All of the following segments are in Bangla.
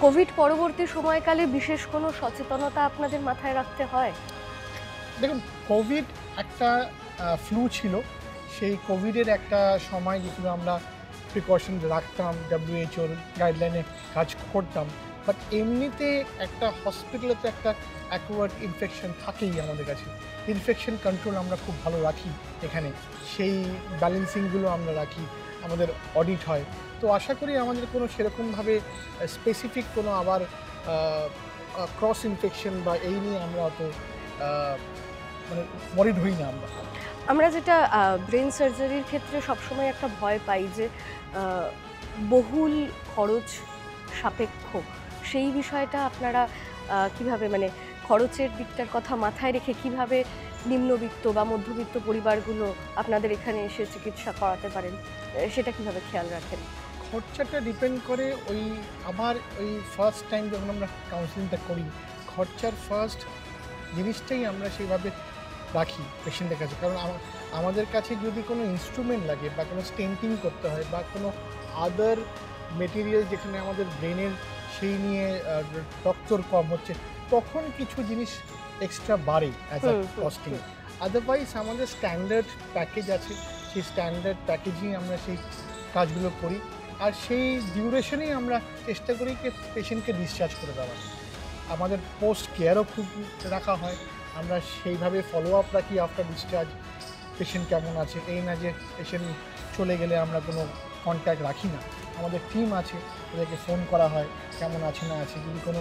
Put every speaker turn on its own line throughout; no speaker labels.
কোভিড পরবর্তী সময়কালে বিশেষ কোনো সচেতনতা আপনাদের মাথায় রাখতে হয়?
দেখুন, কোভিড একটা ফ্লু ছিল। সেই কোভিডের একটা সময় যেগুলো আমরা প্রিকশন রাখতাম, WHO-র গাইডলাইনে কাজ করতাম। বাট এমনিতে একটা হসপিটালে তো একটা অ্যাকুয়ার্ড ইনফেকশন থাকেই আমাদের কাছে। ইনফেকশন কন্ট্রোল আমরা খুব ভালো রাখি এখানে। সেই ব্যালেন্সিংগুলো আমরা রাখি, আমাদের অডিট হয়। তো আশা করি আমাদের কোনো সেরকমভাবে স্পেসিফিক কোনো আবার ক্রস ইনফেকশন বা এই নিয়ে আমরা অত মানে ওয়ারিড হই না আমরা।
আমরা যেটা ব্রেন সার্জারির ক্ষেত্রে সবসময় একটা ভয় পাই যে বহুল খরচ সাপেক্ষ, সেই বিষয়টা আপনারা কিভাবে মানে খরচের দিকটার কথা মাথায় রেখে কিভাবে নিম্নবিত্ত বা মধ্যবিত্ত পরিবারগুলো আপনাদের এখানে এসে চিকিৎসা করাতে পারেন, সেটা কিভাবে খেয়াল রাখেন?
খরচাটা ডিপেন্ড করে ওই ফার্স্ট টাইম যখন আমরা কাউন্সেলিংটা করি, খরচার ফার্স্ট জিনিসটাই আমরা সেইভাবে রাখি পেশেন্টের কাছে। কারণ আমাদের কাছে যদি কোনো ইনস্ট্রুমেন্ট লাগে বা কোনো স্টেন্টিং করতে হয় বা কোনো আদার মেটেরিয়াল যেখানে আমাদের ব্রেনের সেই নিয়ে ডক্টর কম হচ্ছে, তখন কিছু জিনিস এক্সট্রা বাড়ে অ্যাজ আ কস্টিং। আদারওয়াইজ আমাদের স্ট্যান্ডার্ড প্যাকেজ আছে, সেই স্ট্যান্ডার্ড প্যাকেজেই আমরা সেই কাজগুলো করি। আর সেই ডিউরেশনেই আমরা চেষ্টা করি যে পেশেন্টকে ডিসচার্জ করে দেওয়া। আমাদের পোস্ট কেয়ারও খুব রাখা হয়, আমরা সেইভাবে ফলো আপ রাখি আফটার ডিসচার্জ, পেশেন্ট কেমন আছে। এই না যে পেশেন্ট চলে গেলে আমরা কোনো কন্ট্যাক্ট রাখি না, আমাদের টিম আছে, ওদেরকে ফোন করা হয় কেমন আছে না আছে। যদি কোনো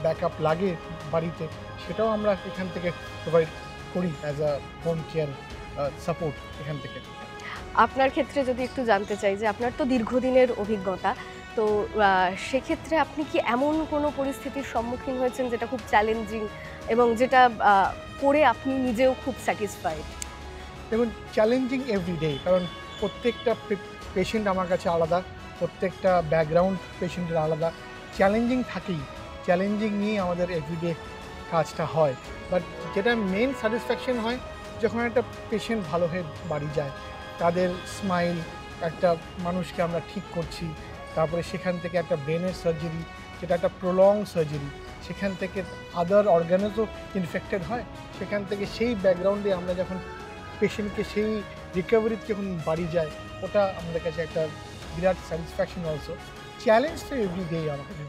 ব্যাকআপ লাগে বাড়িতে, সেটাও আমরা এখান থেকে প্রোভাইড করি as a home care support এখান থেকে।
আপনার ক্ষেত্রে যদি একটু জানতে চাই যে আপনার তো দীর্ঘদিনের অভিজ্ঞতা, তো সেক্ষেত্রে আপনি কি এমন কোনো পরিস্থিতির সম্মুখীন হয়েছেন যেটা খুব চ্যালেঞ্জিং এবং যেটা করে আপনি নিজেও খুব স্যাটিসফাইড?
দেখুন, চ্যালেঞ্জিং এভরিডে, কারণ প্রত্যেকটা পেশেন্ট আমার কাছে আলাদা, প্রত্যেকটা ব্যাকগ্রাউন্ড পেশেন্টের আলাদা। চ্যালেঞ্জিং থাকেই, চ্যালেঞ্জিং নিয়েই আমাদের এভরিডে কাজটা হয়। বাট যেটা মেন স্যাটিসফ্যাকশন হয় যখন একটা পেশেন্ট ভালো হয়ে বাড়ি যায়, তাদের স্মাইল, একটা মানুষকে আমরা ঠিক করছি, তারপরে সেখান থেকে একটা ব্রেনের সার্জারি, যেটা একটা প্রলং সার্জারি, সেখান থেকে আদার অর্গানেজও ইনফেক্টেড হয়, সেখান থেকে সেই ব্যাকগ্রাউন্ডে আমরা যখন পেশেন্টকে সেই রিকভারিতে যখন বাড়ি যায়, ওটা আমাদের কাছে একটা বিরাট স্যাটিসফ্যাকশন অলসো। চ্যালেঞ্জ তো এভরিডেই আমার কাছে।